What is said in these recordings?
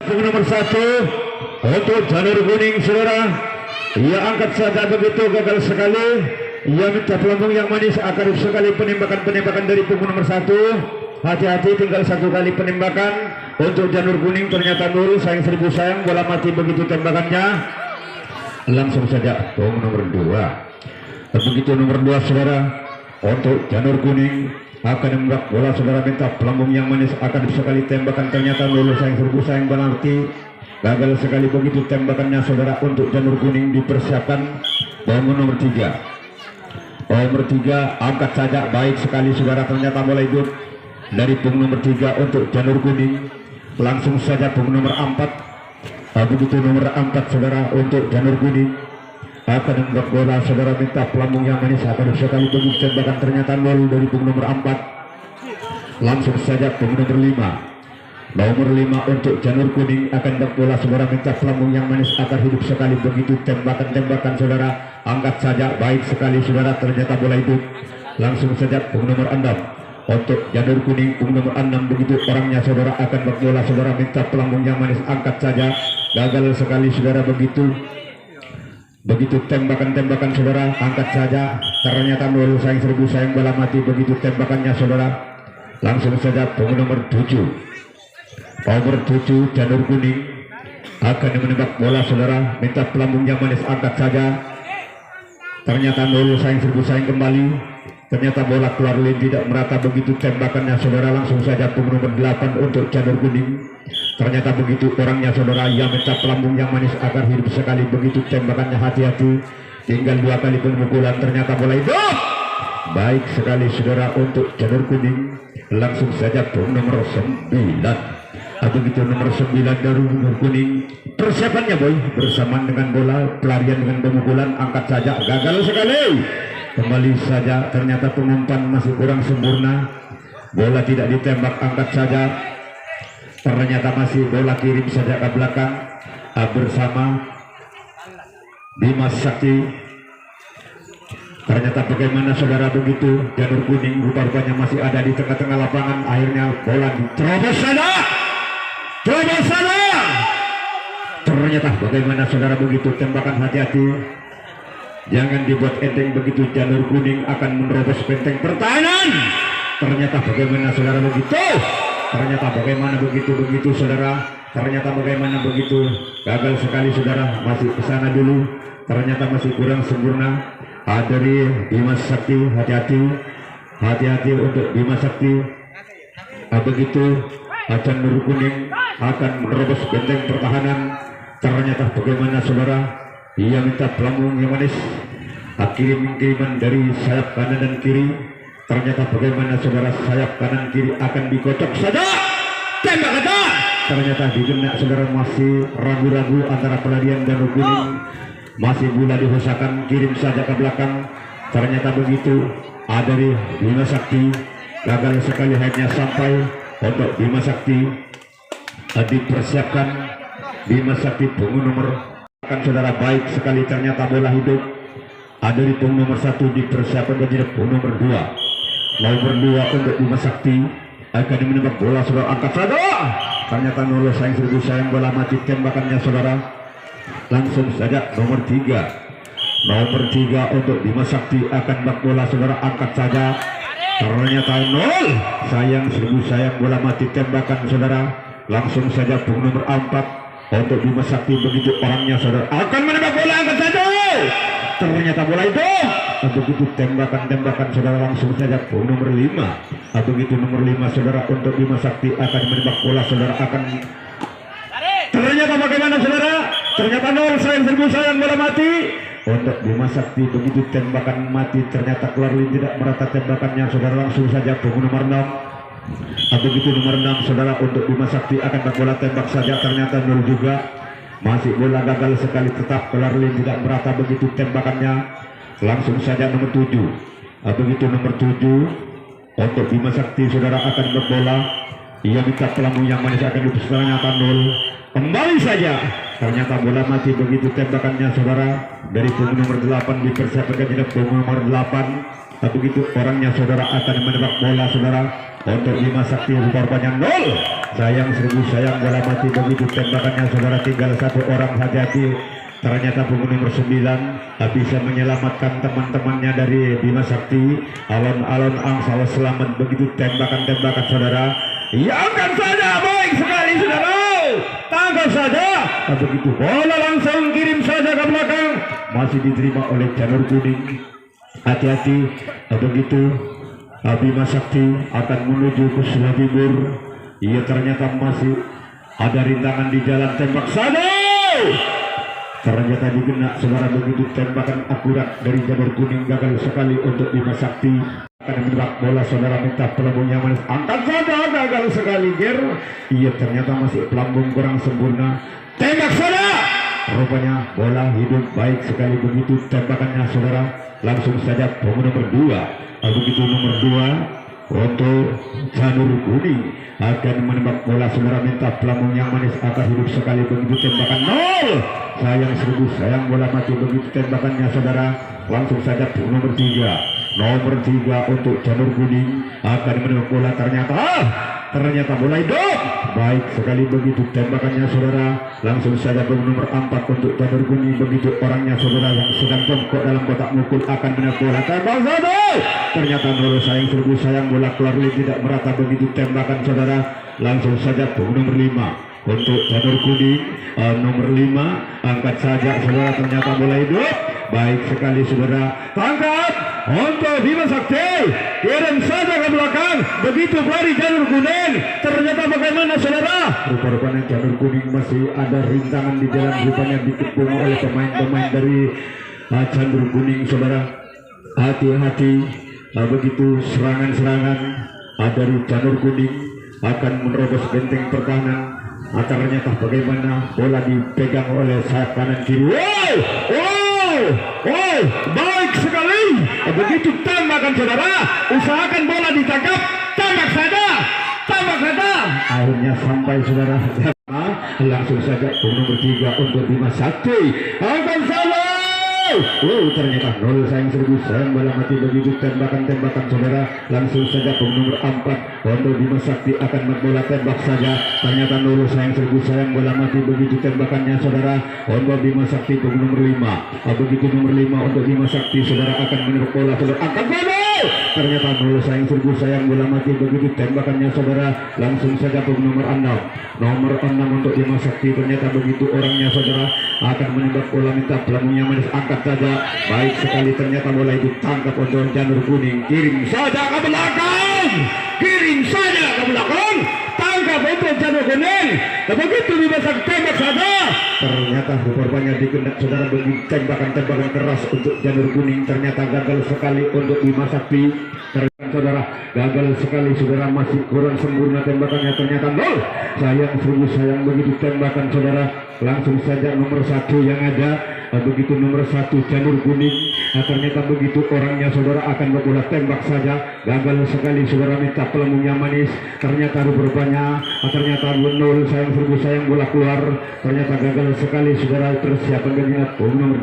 Nomor 1 untuk jalur kuning saudara. Ia angkat saja begitu, gagal sekali. Ia minta pelambung yang manis, akan sekali penembakan dari punggung nomor 1. Hati-hati, tinggal 1 kali penembakan untuk jalur kuning. Ternyata Nurul sayang seribu sayang, bola mati begitu tembakannya. Langsung saja punggung nomor 2. Begitu nomor 2 saudara untuk jalur kuning akan menembak bola saudara, minta pelambung yang manis, akan sekali tembakan. Ternyata Nurul sayang seribu sayang, bola mati gagal sekali begitu tembakannya saudara. Untuk jalur kuning dipersiapkan punggung nomor 3. Nomor 3 angkat saja, baik sekali saudara. Ternyata bola hidup dari punggung nomor 3 untuk jalur kuning. Langsung saja punggung nomor 4. Begitu nomor 4 saudara untuk jalur kuning akan menembak bola saudara, minta pelambung yang manis, akan sekali begitu tembakan. Ternyata nol dari punggung nomor 4. Langsung saja punggung nomor 5. Nomor 5 untuk jalur kuning akan menembak bola saudara, minta pelambung yang manis, akan hidup sekali begitu tembakan saudara. Angkat saja, baik sekali saudara. Ternyata bola hidup. Langsung saja punggung nomor 6 untuk jalur kuning. Punggung nomor 6 begitu orangnya saudara, akan menembak bola saudara, minta pelambung yang manis, angkat saja, gagal sekali saudara. Begitu tembakan saudara, angkat saja. Ternyata Nurul sayang seribu sayang, bola mati begitu tembakannya saudara. Langsung saja punggung nomor 7. Nomor 7 jalur kuning akan menembak bola saudara, minta pelambung yang manis, angkat saja. Ternyata Nurul sayang seribu sayang kembali. Ternyata bola keluar lin, tidak merata begitu tembakannya saudara. Langsung saja punggung nomor 8 untuk jalur kuning. Ternyata begitu orangnya saudara, yang minta pelambung yang manis, agar hidup sekali begitu tembakannya. Hati-hati, tinggal 2 kali pemukulan. Ternyata bola hidup. Baik sekali saudara untuk jalur kuning. Langsung saja punggung nomor 9. Begitu nomor 9 dari jalur kuning. Persiapannya boy bersamaan dengan bola, pelarian dengan pemukulan, angkat saja, gagal sekali. Kembali saja, ternyata pengumpan masih kurang sempurna. Bola tidak ditembak, angkat saja. Ternyata masih bola kirim saja ke belakang bersama Dimas Sakti. Ternyata bagaimana saudara begitu jalur kuning rupa-rupanya masih ada di tengah-tengah lapangan. Akhirnya bola diterobos sana. Ternyata bagaimana saudara begitu tembakan, hati-hati. Jangan dibuat enteng begitu, jalur kuning akan menerobos benteng pertahanan. Ternyata bagaimana saudara begitu. Ternyata bagaimana begitu saudara. Ternyata bagaimana begitu, gagal sekali saudara. Masih ke sana dulu. Ternyata masih kurang sempurna dari Dimas Sakti. Hati-hati untuk Dimas Sakti. Begitu jalur kuning akan menerobos benteng pertahanan. Ternyata bagaimana saudara, ia minta pelambung yang manis, kiriman dari sayap kanan dan kiri. Ternyata bagaimana saudara, sayap kanan kiri akan dikocok saja, tembak saja. Ternyata digenak saudara, masih ragu-ragu antara pelarian dan kuning. Masih bola dihosakan, kirim saja ke belakang. Ternyata begitu dari Dimas Sakti, gagal sekali. Hanya sampai untuk Dimas Sakti. Dipersiapkan Dimas Sakti punggung nomor akan saudara, baik sekali. Ternyata bola hidup ada di punggung nomor 1, dipersiapkan menjadi punggung nomor 2. Nomor 2 untuk Dimas Sakti akan menembak bola saudara, angkat saja. Ternyata Nurul sayang seribu sayang, bola mati tembakannya saudara. Langsung saja nomor 3. Nomor 3 untuk Dimas Sakti akan menembak bola saudara, angkat saja. Ternyata nol sayang seribu sayang, bola mati tembakan saudara. Langsung saja punggung nomor 4 untuk Dimas Sakti. Begitu orangnya saudara, akan menembak bola, angkat saja. Ternyata bola itu begitu tembakan saudara. Langsung saja punggung nomor 5. Begitu nomor 5 saudara untuk Dimas Sakti akan menembak bola saudara, akan. Ternyata bagaimana saudara, ternyata nol sayang seribu sayang, bola mati untuk Dimas Sakti. Begitu tembakan mati, ternyata keluar tidak merata tembakannya saudara. Langsung saja punggung nomor 6. Begitu nomor 6 saudara untuk Dimas Sakti akan bola tembak saja. Ternyata nol juga, masih bola gagal sekali, tetap keluar tidak merata begitu tembakannya. Langsung saja nomor 7. Begitu nomor 7 untuk Dimas Sakti saudara akan berbola. Ia minta pelambung yang manis, akan ternyata nol. Kembali saja, ternyata bola mati begitu tembakannya saudara. Dari punggung nomor 8 dipersiapkan jadi punggung nomor 8. Begitu orangnya saudara akan menembak bola saudara untuk Dimas Sakti, rupa-rupanya nol sayang seribu sayang bola mati begitu tembakannya saudara, tinggal satu orang saja. Ternyata pemain nomor 9 bisa menyelamatkan teman-temannya dari Bima Sakti. Alon-alon angsal selamat begitu tembakan-tembakan saudara. Ya angkat saja, baik sekali saudara, tangkap saja. Begitu bola langsung kirim saja ke belakang, masih diterima oleh Janur Kuning. Hati-hati, begitu Bima Sakti akan menuju ke sebelah timur. Ia ternyata masih ada rintangan di jalan, tembak saja. Ternyata digenak saudara, begitu tembakan akurat dari Janur Kuning, gagal sekali untuk Bima Sakti. Akan menembak bola saudara, minta pelambung yang manis, angkat saja, gagal sekali Ger. Ia ternyata masih pelambung kurang sempurna, tembak saja. Rupanya bola hidup, baik sekali begitu tembakannya saudara. Langsung saja pemain nomor 2, begitu nomor 2 untuk Janur Kuning akan menembak bola saudara, minta pelambung yang manis, akan hidup sekali begitu tembakan nol. Sayang seribu sayang bola mati begitu tembakannya saudara. Langsung saja nomor 3 untuk Janur Kuning akan menembak bola, ternyata bola hidup, baik sekali begitu tembakannya saudara. Langsung saja nomor 4 untuk Janur Kuning, begitu orangnya saudara yang sedang jongkok dalam kotak mukul akan menembak bola, tembak saja. Ternyata nol, sayang seribu sayang bola keluar, tidak merata begitu tembakan saudara. Langsung saja nomor 5 untuk Janur Kuning, nomor 5 angkat saja saudara, ternyata bola hidup, baik sekali saudara, tangkap untuk Bima Sakti, kirim saja ke belakang, begitu pelari Janur Kuning. Ternyata bagaimana saudara, rupa-rupanya Janur Kuning masih ada rintangan di jalan, rupanya dikepung oleh pemain-pemain dari Janur Kuning saudara. Hati-hati, begitu serangan-serangan dari Janur Kuning akan menerobos benteng pertahanan. Ternyata bagaimana bola dipegang oleh sayap kanan kiri. Baik sekali begitu tembakan saudara, usahakan bola ditangkap, tembak saja. Akhirnya sampai saudara. Langsung saja nomor 3 untuk Bima Sakti, angkat saja. Ternyata nol, sayang seribu sayang bola mati begitu tembakan-tembakan saudara. Langsung saja nomor 4 untuk Bima Sakti akan bola tembak saja, ternyata nol, sayang seribu sayang bola mati begitu tembakannya saudara. Untuk Bima Sakti nomor 5, begitu nomor 5 untuk Bima Sakti saudara akan menembak bola saudara, angkat bola, ternyata nol, sayang seribu sayang bola mati begitu tembakannya saudara. Langsung saja nomor 6 untuk Bima Sakti, ternyata begitu orangnya saudara akan menembak bola, minta pelambungnya manis, angkat saja, baik sekali. Ternyata bola itu tangkap untuk Janur Kuning, kirim saja ke belakang, tangkap untuk Janur Kuning, begitu Bima Sakti tembak saja. Ternyata rupanya dikendak saudara, begitu tembakan keras untuk Janur Kuning, ternyata gagal sekali untuk Bima Sakti. Saudara, gagal sekali saudara, masih kurang sempurna tembakannya, ternyata nol, sayang seribu sayang begitu tembakan saudara. Langsung saja nomor 1 yang ada, begitu nomor 1 Janur Kuning, ternyata begitu orangnya saudara akan bola tembak saja, gagal sekali saudara, minta pelambungnya manis, ternyata rupanya ternyata nol, sayang seribu sayang bola keluar, ternyata gagal sekali saudara. Persiapan dengan nomor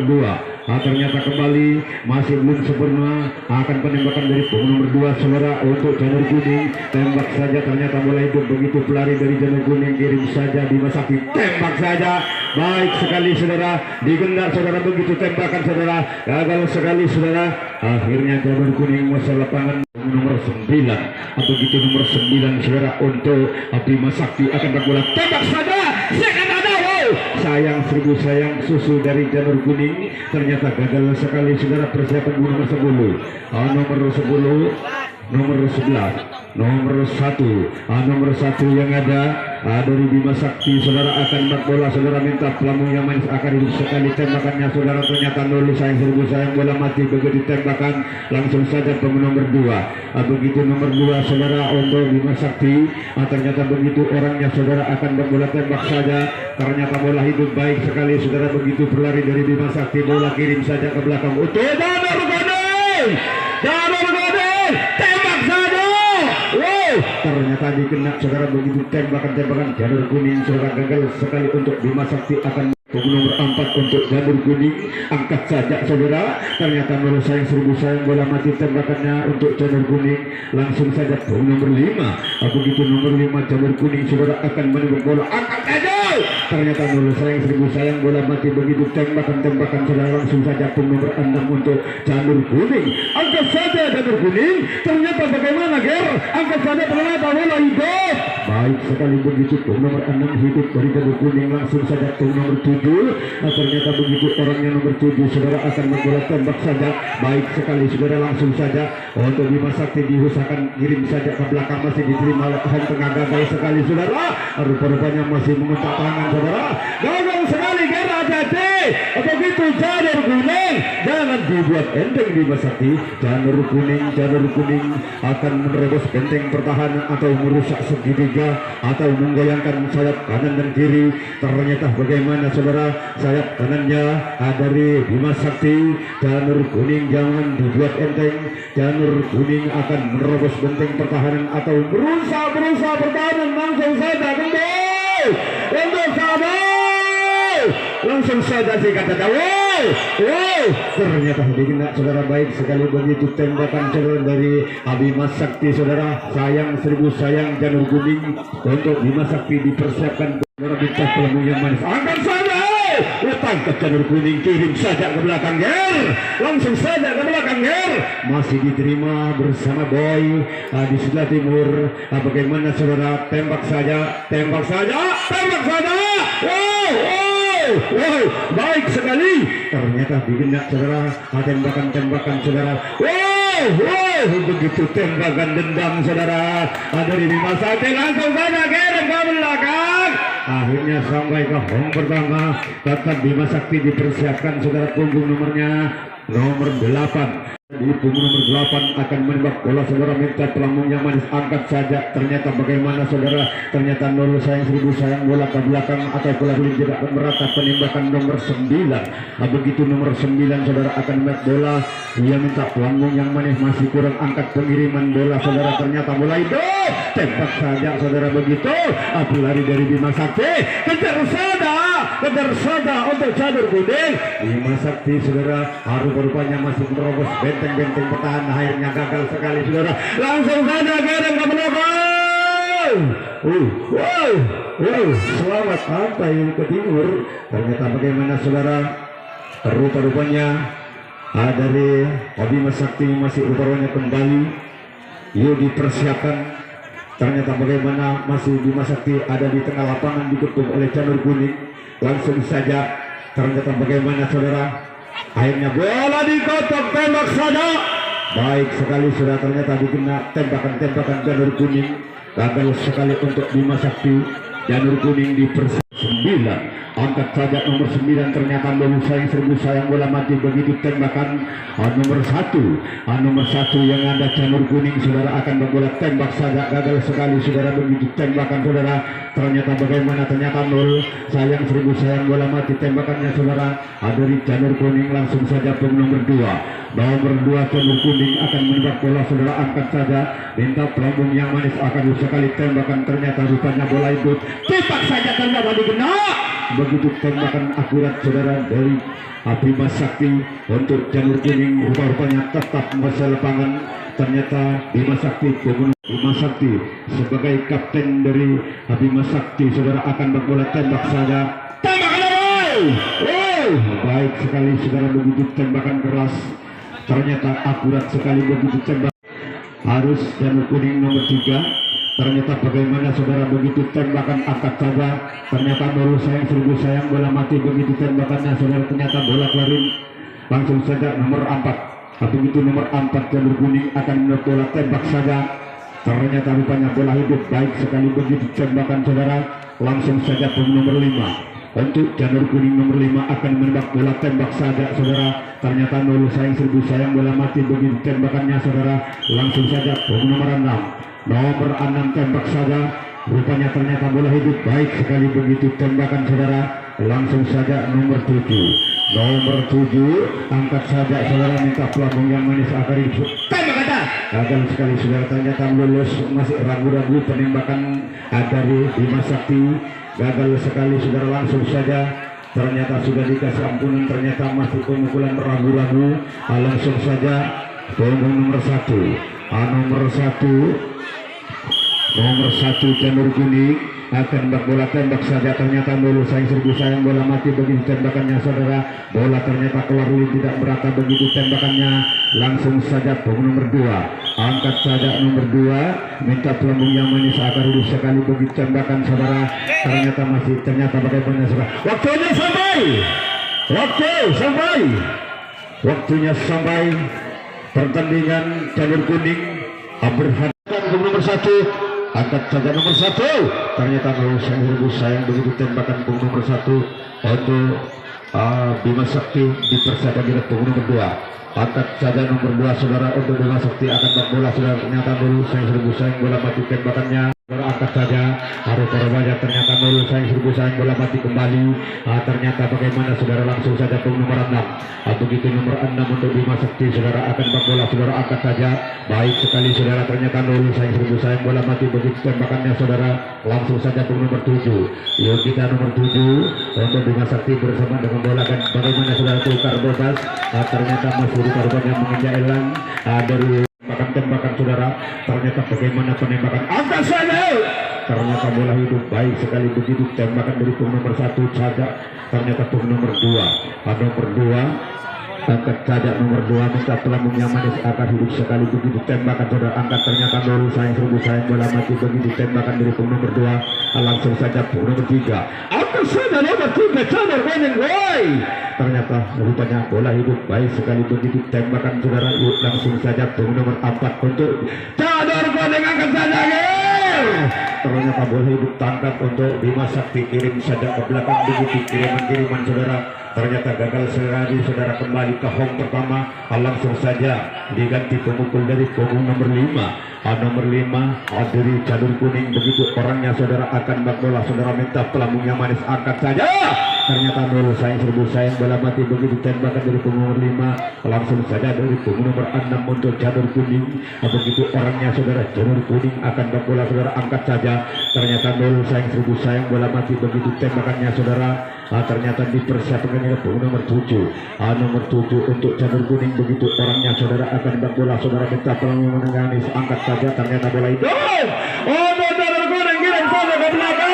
2 ternyata kembali masih belum sempurna, akan penembakan dari nomor 2 saudara untuk Janur Kuning, tembak saja, ternyata bola itu begitu pelari dari Janur Kuning, kirim saja Bima Sakti, tembak saja, baik sekali saudara, digendak saudara, begitu tembakan saudara, gagal sekali saudara. Akhirnya Janur Kuning masuk lapangan nomor 9, begitu nomor 9 saudara untuk Bima Sakti akan berbola, tembak saja, sayang seribu sayang susu dari Janur Kuning, ternyata gagal sekali saudara. Persiapan nomor 10, nomor 11, nomor 1 yang ada dari Bima Sakti saudara akan bola saudara, minta pelambung yang manis, akan hidup sekali tembakannya saudara, ternyata nol, sayang seribu sayang bola mati begitu tembakan. Langsung saja nomor 2, begitu nomor 2 saudara untuk Bima Sakti, ternyata begitu orangnya saudara akan bola tembak saja, ternyata bola hidup, baik sekali saudara, begitu berlari dari Bima Sakti, bola kirim saja ke belakang untuk Janur Kuning, tembak saja. Ternyata dikena saudara, begitu tembakan Janur Kuning saudara, gagal sekali untuk Bima Sakti akan nomor 4 untuk Janur Kuning, angkat saja saudara, ternyata menurut sayang seribu sayang bola mati tembakannya untuk Janur Kuning, langsung saja nomor 5, begitu nomor 5 Janur Kuning saudara akan menembak bola, angkat saja, ternyata menurut sayang seribu sayang bola mati begitu tembakan saudara, langsung saja nomor 6 untuk Janur Kuning, angkat saja Janur Kuning, ternyata bagaimana Ger, angkat saja ternyata bola hidup, baik sekali begitu nomor 6 hidup dari Janur Kuning, langsung saja nomor 7. Ternyata begitu orangnya nomor 7 saudara akan membola tembak saja, baik sekali saudara, langsung saja untuk Bima Sakti diusahakan kirim saja ke belakang, masih diterima oleh tengah, gagal sekali saudara, rupa-rupanya masih mengontak tangan saudara, gagal sekali Ger, hati-hati begitu Janur Kuning, jangan dibuat enteng Bima Sakti, Janur Kuning akan menerobos benteng pertahanan atau merusak segitiga atau menggoyangkan sayap kanan dan kiri, ternyata bagaimana saudara, sayap kanannya dari Bima Sakti, Janur Kuning jangan dibuat enteng, Janur Kuning akan menerobos benteng pertahanan atau berusaha pertahanan, langsung saja untuk sahabat, langsung saja sih kata wow, ternyata dikena saudara, baik sekali begitu tembakan saudara dari Bima Sakti saudara, sayang seribu sayang Janur Kuning untuk Bima Sakti dipersiapkan saudara, bintang pelamu yang manis, angkat saja, tangkap Janur Kuning, kirim saja ke belakang Ger, langsung saja ke belakang Ger, masih diterima bersama Boy di sebelah timur, bagaimana saudara, tembak saja, wow, baik sekali, ternyata dikena saudara, tembakan saudara, wow, begitu tembakan dendam saudara dari Bima Sakti, langsung saja kirim ke belakang, akhirnya sampai ke home pertama, tetap Bima Sakti dipersiapkan saudara, punggung nomornya nomor 8. Di punggung nomor 8 akan menembak bola saudara, minta pelampung yang manis, angkat saja, ternyata bagaimana saudara, ternyata nol sayang seribu sayang bola ke belakang atau bola tidak merata, penembakan nomor 9, begitu nomor 9 saudara akan menembak bola, ia minta pelampung yang manis, masih kurang angkat pengiriman bola saudara, ternyata bola hidup, tembak saja saudara, begitu lari dari Bima Sakti, kejar saja untuk Janur Kuning, Bima Sakti saudara, rupanya masih merobos benteng pertahanan, akhirnya gagal sekali saudara, langsung saja kirim ke belakang, wow, selamat sampai ke timur, ternyata bagaimana saudara, rupanya dari Bima Sakti masih rupanya kembali, yuk dipersiapkan, ternyata bagaimana masih Bima Sakti ada di tengah lapangan dikepung oleh Janur Kuning, langsung saja ternyata bagaimana saudara, akhirnya bola dikotok, tembak saja, baik sekali sudah, ternyata dikena tembakan Janur Kuning, gagal sekali untuk Bima Sakti, Janur Kuning di persen 9, angkat saja nomor 9, ternyata nomor sayang bola mati begitu tembakan nomor 1 yang ada Janur Kuning saudara akan berbola tembak saja, gagal sekali saudara, begitu tembakan saudara, ternyata bagaimana, ternyata nol sayang seribu sayang bola mati tembakannya saudara, dari Janur Kuning, langsung saja nomor 2 Janur Kuning akan menembak bola saudara, angkat saja, minta pelampung yang manis, akan sekali tembakan, ternyata rupanya bola itu cepat saja, ternyata dikena, begitu tembakan akurat saudara dari Bima Sakti untuk Janur Kuning, rupanya tetap masih lapangan, ternyata Bima Sakti sebagai kapten dari Bima Sakti saudara akan berbola tembak saja, baik sekali saudara, begitu tembakan keras, ternyata akurat sekali begitu tembak, harus Janur Kuning nomor 3, ternyata bagaimana saudara, begitu tembakan angkat saja, ternyata nol sayang seribu sayang bola mati begitu tembakannya saudara, ternyata bola kelarin, langsung saja nomor 4, begitu nomor 4 Janur Kuning akan menembak bola tembak saja, ternyata rupanya bola hidup, baik sekali begitu tembakan saudara, langsung saja nomor 5 untuk Janur Kuning nomor 5 akan menembak bola tembak saja saudara, ternyata nol sayang seribu sayang bola mati begitu tembakannya saudara, langsung saja nomor 6 tembak saja, rupanya ternyata bola hidup, baik sekali begitu tembakan saudara, langsung saja nomor 7 angkat saja saudara, minta pelampung yang manis, akan tembak kata, gagal sekali saudara, ternyata lulus, masih ragu-ragu penembakan dari Bima Sakti, gagal sekali saudara, langsung saja ternyata sudah dikasih ampunan, ternyata masih pemukulan ragu-ragu. Langsung saja punggung nomor 1, nomor satu Janur Kuning akan bola tembak saja, ternyata dulu serbu sayang bola mati begitu tembakannya saudara. Bola ternyata keluar tidak merata begitu tembakannya. Langsung saja punggung nomor 2, angkat saja nomor 2, minta pelambung yang manis akan dulu sekali begitu tembakan saudara. Ternyata bagaimana saudara. Waktunya sampai pertandingan Janur Kuning berhadapan nomor 1. Angkat saja nomor 1, ternyata serbu sayang begitu tembakan punggung nomor 1 untuk Bima Sakti dipersiapkan di punggung nomor 2. Angkat saja nomor 2 saudara untuk Bima Sakti akan bola saudara, ternyata dulu serbu sayang bola mati tembakannya. Angkat saja Rupa-rupanya ternyata dulu serbu sayang bola mati kembali. Ternyata bagaimana saudara, langsung saja punggung nomor 6. Begitu nomor 6 untuk Bima Sakti saudara akan bola saudara, angkat saja baik sekali saudara, ternyata dulu serbu sayang bola mati begitu tembakannya saudara. Langsung saja punggung nomor 7, yuk kita nomor 7 untuk Bima Sakti bersama dengan bola, dan bagaimana saudara tukar bebas. Ternyata masih rupa-rupanya menginjak elang dari tembakan saudara. Ternyata bagaimana penembakan, angkat saja, ternyata bola hidup baik sekali begitu tembakan dari punggung nomor 1 saja. Ternyata punggung nomor 2, angkat saja nomor 2, minta pelambung yang manis akan hidup sekali begitu tembakan saudara. Angkat ternyata dulu serbu sayang bola mati begitu tembakan dari punggung nomor 2. Langsung saja punggung nomor 3, angkat saja nomor 3 Janur Kuning. Ternyata rupanya bola hidup baik sekali begitu tembakan saudara. Yuk langsung saja punggung nomor 4 untuk Janur Kuning, angkat saja. Ternyata bola hidup tangkap untuk Bima Sakti, kirim saja ke belakang begitu kiriman saudara. Ternyata gagal sekali saudara, kembali ke home pertama. Langsung saja diganti pemukul dari punggung nomor 5. Nomor 5 dari Janur Kuning begitu orangnya saudara, akan bola saudara, minta pelambung yang manis, angkat saja. Ternyata dulu serbu sayang bola mati begitu tembakan dari punggung nomor 5. Langsung saja dari punggung nomor 6 untuk Janur Kuning. Begitu orangnya saudara, Janur Kuning akan bola saudara, angkat saja. Ternyata dulu serbu sayang bola mati begitu tembakannya saudara. Ternyata dipersiapkan oleh punggung nomor 7. Nomor 7 untuk Janur Kuning begitu orangnya saudara, akan bola saudara, minta pelambung menangani, angkat saja. Ternyata bola itu Janur Kuning kirim saja ke belakang.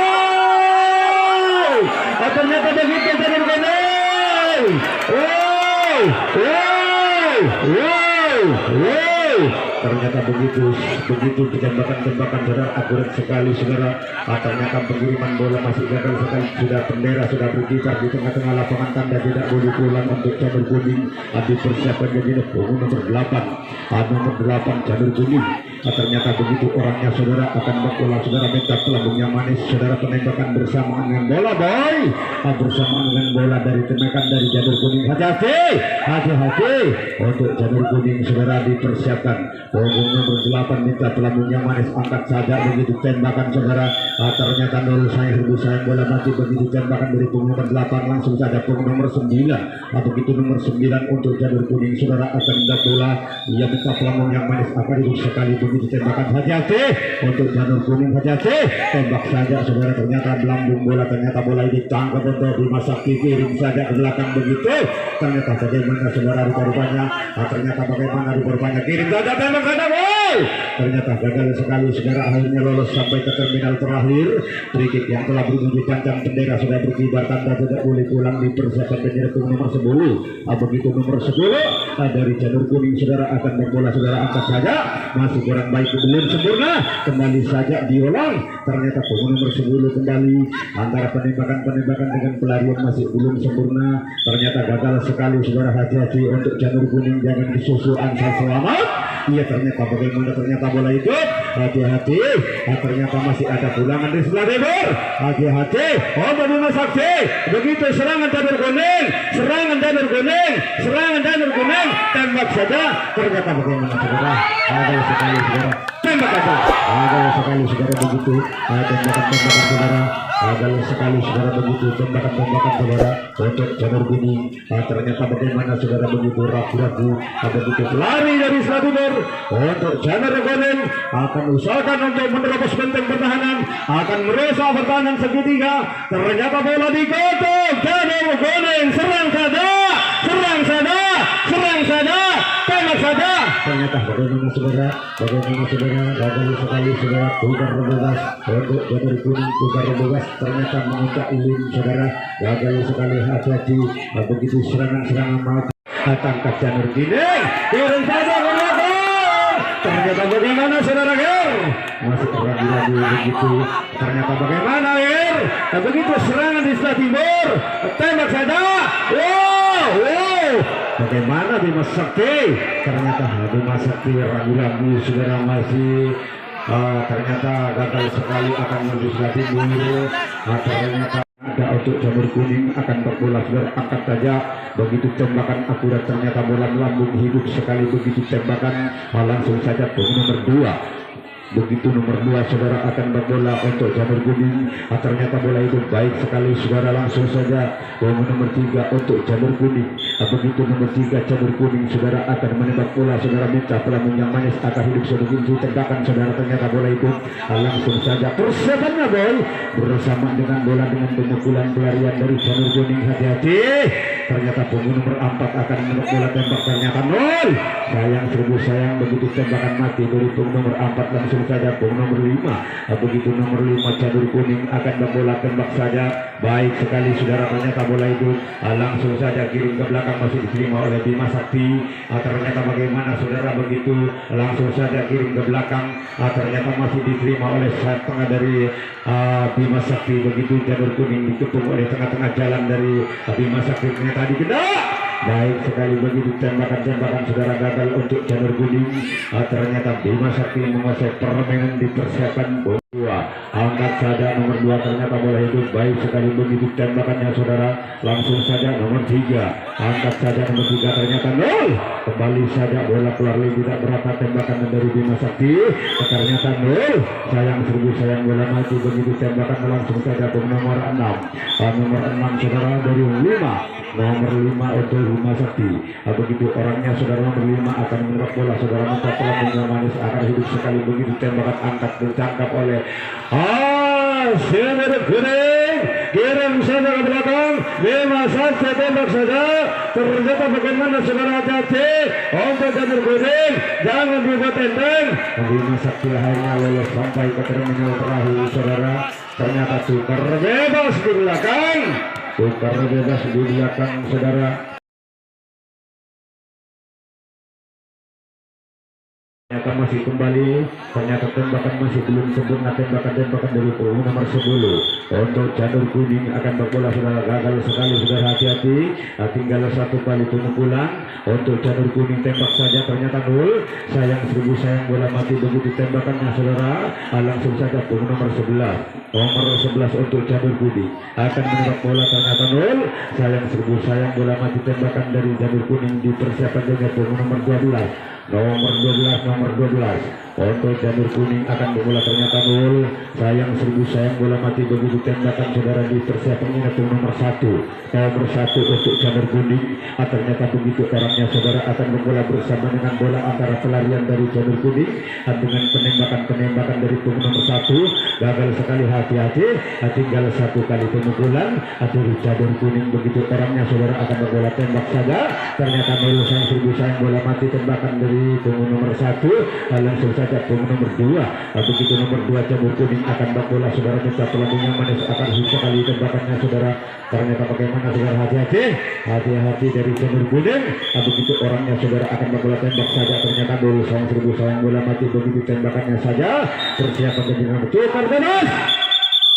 Ternyata begitu Janur Kuning. Ternyata begitu tembakan saudara, akurat sekali saudara. Ternyata pengiriman bola masih gagal sekali, sudah bendera sudah berkibar di tengah-tengah lapangan, tanda tidak boleh pulang untuk Janur Kuning. Dipersiapkan jadi punggung nomor 8, Janur Kuning. Ternyata begitu orangnya saudara, akan bola saudara, minta pelambung yang manis saudara, penembakan bersamaan dengan bola bersamaan dengan bola dari tembakan dari Janur Kuning. Hati-hati untuk Janur Kuning saudara, dipersiapkan punggung nomor 8, minta pelambung yang manis, angkat saja begitu tembakan saudara. Ternyata dulu serbu sayang bola mati begitu tembakan dari punggung nomor 8. Langsung saja punggung nomor 9, begitu nomor 9 untuk Janur Kuning saudara, akan bola, ia minta pelambung yang manis, akan hidup sekali begitu tembakan. Hati-hati untuk Janur Kuning, hati-hati, tembak saja saudara. Ternyata belambung bola, ternyata bola ini ditangkap untuk Bima Sakti, kirim saja ke belakang begitu. Ternyata bagaimana saudara, rupa-rupanya kirim saja, tembak saja. Ternyata gagal sekali saudara, akhirnya lolos sampai ke terminal terakhir. Free-kick yang telah berbunyi kencang, bendera sudah berkibar, tanda tidak boleh pulang, dipersiapkan bendera nomor 10. Begitu nomor 10 dari Janur Kuning saudara, akan membola saudara, angkat saja, masih kurang baik, belum sempurna, kembali saja diulang. Ternyata punggung nomor 10 kembali, antara penembakan dengan pelarian masih belum sempurna. Ternyata gagal sekali saudara, hati-hati untuk Janur Kuning, jangan disusul Ansar Selamat. Iya, ternyata bagaimana, ternyata bola hidup, hati-hati. Ternyata masih ada pulangan di sebelah timur, hati-hati. Bima Sakti begitu, serangan Janur Kuning, tembak saja. Ternyata bagaimana saudara, ada sekali saudara, tembak saja, ada sekali saudara begitu, tembakan saudara. gagal sekali saudara begitu tembakan-tembakan saudara untuk janur kuning. Ternyata bagaimana saudara begitu ragu-ragu begitu lari dari sebelah timur untuk janur kuning akan usahakan untuk menerobos benteng pertahanan, akan merusak pertahanan segitiga. Ternyata bola dikotok janur kuning, serang saja, serang saja, serang saja, tembak saja. Ternyata bagaimana saudara gagal sekali saudara, tukar bebas untuk janur kuning, tukar bebas ternyata mengucap ilim saudara, gagal sekali. Hati-hati begitu serangan-serangan mau tangkap janur kuning, kirim saja ke ternyata bagaimana saudara Ger, masih ragu-ragu begitu. Ternyata bagaimana Ger, begitu serangan di sebelah timur, tembak saja. Wow, bagaimana Bima Sakti, ternyata Bima Sakti ragu-ragu saudara, masih ternyata gagal sekali akan menuju sebelah timur. Ternyata ada untuk janur kuning akan berbola saudara, angkat saja begitu tembakan akurat. Ternyata bola melambung hidup sekali begitu tembakan, langsung saja nomor 2. Begitu nomor 2 saudara akan berbola untuk janur kuning. Ternyata bola itu baik sekali saudara, langsung saja nomor 3 untuk janur kuning. Begitu nomor 3 janur kuning saudara akan menembak bola saudara, minta pelamun yang manis akan hidup begitu tembakan saudara. Ternyata bola itu langsung saja persiapannya boy bersama dengan bola dengan pemukulan pelarian dari janur kuning. Hati-hati, ternyata punggung nomor 4 akan menembak bola, tembak ternyata 0. Sayang seribu sayang begitu tembakan mati dari punggung nomor 4. Langsung saja punggung nomor 5. Begitu nomor 5 janur kuning akan berbola, tembak saja baik sekali saudara. Ternyata bola itu langsung saja kirim ke belakang, masih diterima oleh Bima Sakti. Ternyata bagaimana saudara, begitu langsung saja kirim ke belakang. Ternyata masih diterima oleh sayap tengah dari Bima Sakti. Begitu janur kuning dikepung oleh tengah-tengah jalan dari Bima Sakti, ternyata dikendak baik sekali begitu tembakan-tembakan saudara, gagal untuk janur kuning. Ternyata Bima Sakti menguasai permainan, dipersiapkan bola 2. Angkat saja nomor 2, ternyata bola itu baik sekali begitu tembakannya saudara. Langsung saja nomor 3, angkat saja nomor 3, ternyata 0. Kembali saja bola keluar, tidak berapa tembakan dari Bima Sakti, ternyata 0. Sayang seribu sayang bola mati begitu tembakan. Langsung saja ke nomor 6. Nomor 6 saudara dari 5. Nomor 5 untuk Bima Sakti. Begitu orangnya saudara nomor 5 akan menembak bola saudara, minta pelamun yang manis akan hidup sekali begitu tembakan, angkat ditangkap oleh janur kuning, kirim saja ke belakang. Bima Sakti tembak saja. Ternyata bagaimana saudara, hati-hati untuk janur kuning, jangan dibuat enteng. Bima Sakti akhirnya lolos sampai ke terminal terakhir saudara. Ternyata tukar bebas di belakang, tukar bebas di belakang saudara. Ternyata masih kembali, ternyata tembakan masih belum sempurna, tembakan-tembakan dari punggung nomor 10 untuk janur kuning akan berbola saudara, gagal sekali saudara. Hati-hati, tinggal 1 kali pemukulan untuk janur kuning, tembak saja ternyata 0. Sayang seribu sayang bola mati begitu tembakannya saudara. Langsung saja punggung nomor 11, nomor 11 untuk janur kuning akan menembak bola, ternyata 0. Sayang seribu sayang bola mati tembakan dari janur kuning, dipersiapkan juga punggung nomor 12. Nomor 12 untuk janur kuning akan berbola, ternyata 0. Sayang seribu sayang bola mati begitu tembakan saudara, dipersiapkan nomor 1. Nomor 1 untuk janur kuning. Ternyata begitu orangnya saudara akan berbola bersama dengan bola antara pelarian dari janur kuning dengan penembakan dari punggung nomor 1. Gagal sekali, hati-hati, tinggal 1 kali pemukulan dari janur kuning. Begitu orangnya saudara akan berbola, tembak saja ternyata 0. Sayang seribu sayang bola mati tembakan dari punggung nomor 1. Langsung saja punggung nomor 2. Begitu nomor 2 janur kuning akan berbola saudara, minta pelamun yang manis akan bisa kali tembakannya saudara. Ternyata bagaimana saudara, hati-hati dari janur kuning. Begitu orangnya saudara akan berbola, tembak saja ternyata 0. Sayang seribu sayang bola mati begitu tembakannya saja. Persiapan dengan tukar bebas.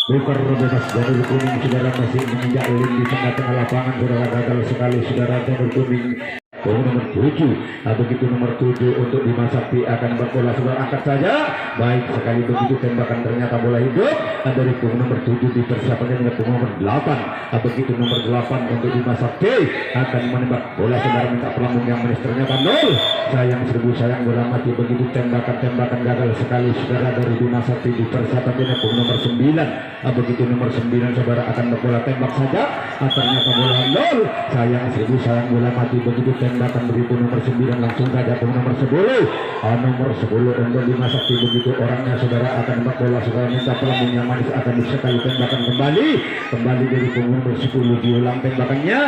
Tukar bebas janur kuning saudara masih menginjak link di tengah-tengah lapangan saudara, gagal sekali saudara janur kuning. nomor 7. Begitu nomor 7 untuk Bima Sakti akan berbola sudah angkat saja. Baik sekali begitu tembakan ternyata bola hidup dari nomor 7 dipersiapkan dengan nomor 8. Begitu nomor 8 untuk Bima Sakti akan menembak bola saudara minta pelambung yang manis ternyata 0. Sayang seribu sayang bola mati begitu tembakan gagal sekali saudara dari Bima Sakti dipersiapkan dengan nomor 9. Begitu nomor 9 saudara akan berbola tembak saja ternyata bola 0. Sayang seribu sayang bola mati begitu tembakan begitu nomor 9 langsung saja ke nomor 10. Nomor 10 untuk Bima Sakti begitu orangnya saudara akan tembak bola saudara minta pelambung yang manis akan disekali tembakan kembali dari punggung nomor 10 diulang tembakannya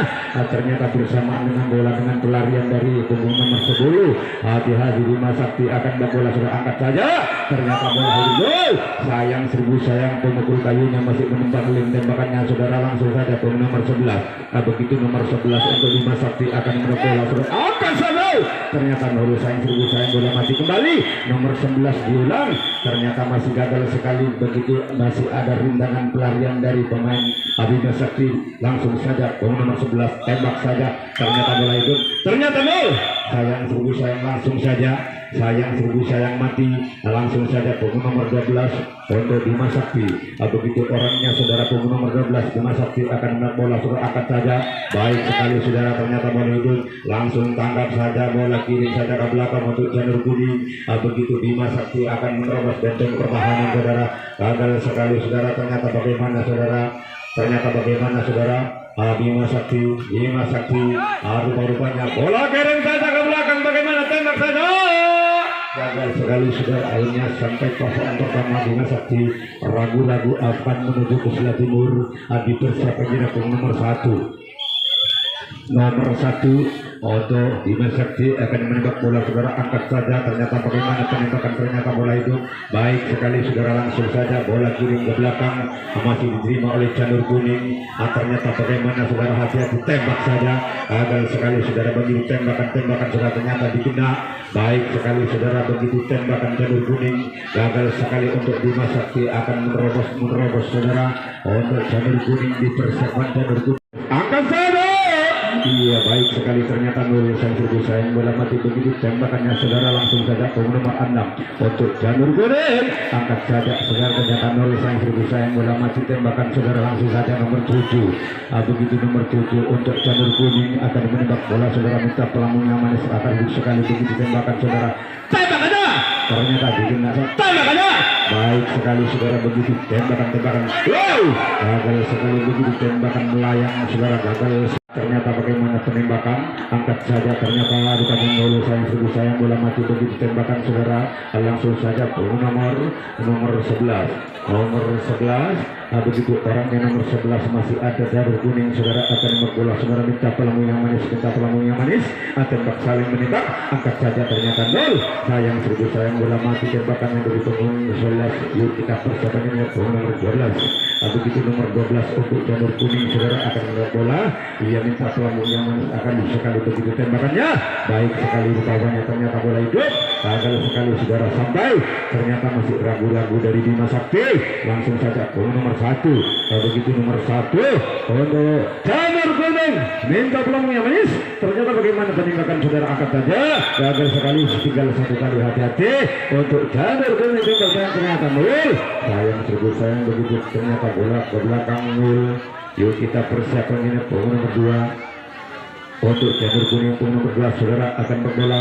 ternyata bersamaan dengan bola dengan pelarian dari punggung nomor 10. Hati-hati Bima Sakti akan bola sudah angkat saja ternyata bola hidup. Sayang seribu sayang pemukul kayunya masih menembak lem tembakannya saudara langsung saja ke nomor 11. Begitu nomor 11 untuk Bima Sakti akan bola sudah angkat saja ternyata Nurul sayang seribu sayang bola mati kembali nomor 11 diulang ternyata masih gagal sekali begitu masih ada rintangan pelarian dari pemain Bima Sakti langsung saja ke nomor 11 tembak saja ternyata bola hidup ternyata 0. Sayang seribu sayang langsung saja sayang seribu sayang mati langsung saja punggung nomor 12 untuk Bima Sakti. Begitu orangnya saudara punggung nomor 12 Bima Sakti akan menak bola sudah angkat saja baik sekali saudara ternyata bola itu langsung tangkap saja bola kirim saja ke belakang untuk Janur Kuning. Begitu Bima Sakti akan menerobos benteng pertahanan saudara gagal sekali saudara ternyata bagaimana saudara Bima Sakti rupa-rupanya bola kirim saja ke belakang bagaimana tembak saja gagal sekali saudara akhirnya sampai pasangan pertama Bima Sakti ragu-ragu akan menuju ke sebelah timur dipersiapkan jadi nomor 1 untuk Bima Sakti akan menembak bola saudara angkat saja ternyata bagaimana penembakan ternyata bola itu baik sekali saudara langsung saja bola kirim ke belakang masih diterima oleh Janur Kuning ternyata bagaimana saudara hati-hati tembak saja gagal sekali saudara begitu tembakan saudara ternyata dikena baik sekali saudara begitu tembakan Janur Kuning gagal sekali untuk Bima Sakti akan menerobos saudara untuk Janur Kuning dipersiapkan Janur Kuning angkat saja. Iya baik sekali ternyata Nurul seribu sayang bola mati begitu tembakannya saudara langsung saja ke nomor 6 untuk Janur Kuning angkat saja saudara ternyata Nurul seribu sayang bola mati tembakan saudara langsung saja nomor 7. Begitu nomor 7 untuk Janur Kuning akan menembak bola saudara minta pelambung yang manis akan sekali begitu tembakan saudara tembak aja ternyata bikin tembak aja baik sekali saudara begitu tembakan gagal sekali begitu tembakan melayang saudara gagal ternyata bagaimana penembakan angkat saja ternyata ditanggung oleh seribu sayang bola mati begitu tembakan saudara langsung saja ke nomor 11 begitu orangnya nomor 11 masih ada Janur Kuning saudara akan berbola saudara minta pelambung yang manis tembak saling menembak angkat saja ternyata 0. sayang seribu sayang bola mati tembakannya dari punggung 11 yuk kita persiapkan ini nomor 12. Begitu nomor 12 untuk Janur Kuning saudara akan berbola ia minta pelambung yang manis akan sekali begitu tembakannya baik sekali rupanya ternyata bola hidup gagal sekali saudara sampai ternyata masih ragu-ragu dari Bima Sakti langsung saja ke nomor 1. Begitu nomor 1 untuk Janur Kuning minta pelambung yang manis ternyata bagaimana penembakan saudara angkat saja gagal sekali tinggal satu kali hati-hati untuk Janur Kuning tembakan ternyata 0. sayang seribu sayang begitu ternyata bola ke belakang 0. yuk kita persiapkan ini punggung nomor 2 untuk Janur Kuning punggung nomor 2 saudara akan berbola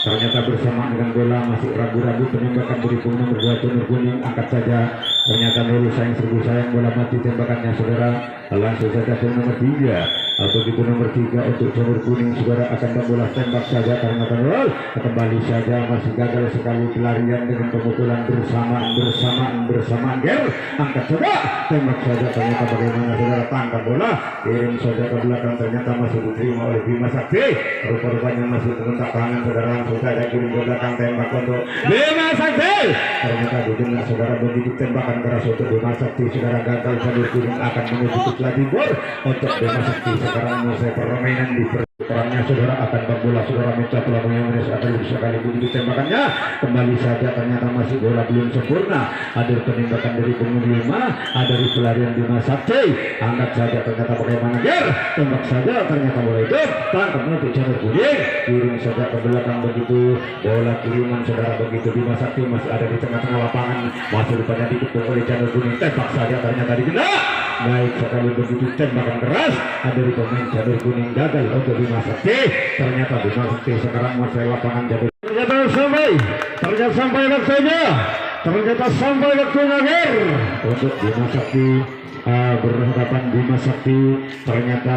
ternyata bersamaan dengan bola masih ragu-ragu penembakan dari punggung nomor 2 Janur Kuning angkat saja ternyata Nurul sayang seribu sayang bola mati tembakannya saudara langsung saja punggung nomor 3 begitu nomor 3 untuk Janur Kuning saudara akan berbola tembak saja ternyata Nurul kembali saja masih gagal sekali pelarian dengan pemukulan bersamaan ger angkat saja tembak saja ternyata bagaimana saudara tangkap bola kirim saja ke belakang ternyata masih diterima oleh Bima Sakti rupa-rupanya masih mengentak tangan saudara langsung saja kirim ke belakang tembak untuk Bima Sakti ternyata didengar saudara begitu tembakan keras untuk Bima Sakti saudara gagal Janur Kuning akan menuju ke sebelah timur untuk Bima Sakti sekarang selesai permainan di Orangnya saudara akan berbola, saudara minta bola mengemis akan bisa kali bunyi tembakannya kembali saja, ternyata masih bola belum sempurna. Ada penembakan dari penghuni 5, ada dari pelarian Bima Sakti, angkat saja ternyata bagaimana Ger, tembak saja ternyata bola itu tangkap untuk jalur kuning, kirim saja ke belakang begitu, bola kiriman saudara begitu. Bima Sakti masih ada di tengah-tengah lapangan, masih depannya dikepung oleh jalur kuning, tembak saja ternyata dikena. Baik sekali begitu, tembakan keras ada di pemain jalur kuning, gagal untuk Bima Sakti. Ternyata Bima Sakti sekarang masih lapangan jalur. Ternyata sampai waktunya. Ternyata sampai waktunya Ger untuk Bima Sakti berhadapan Bima Sakti ternyata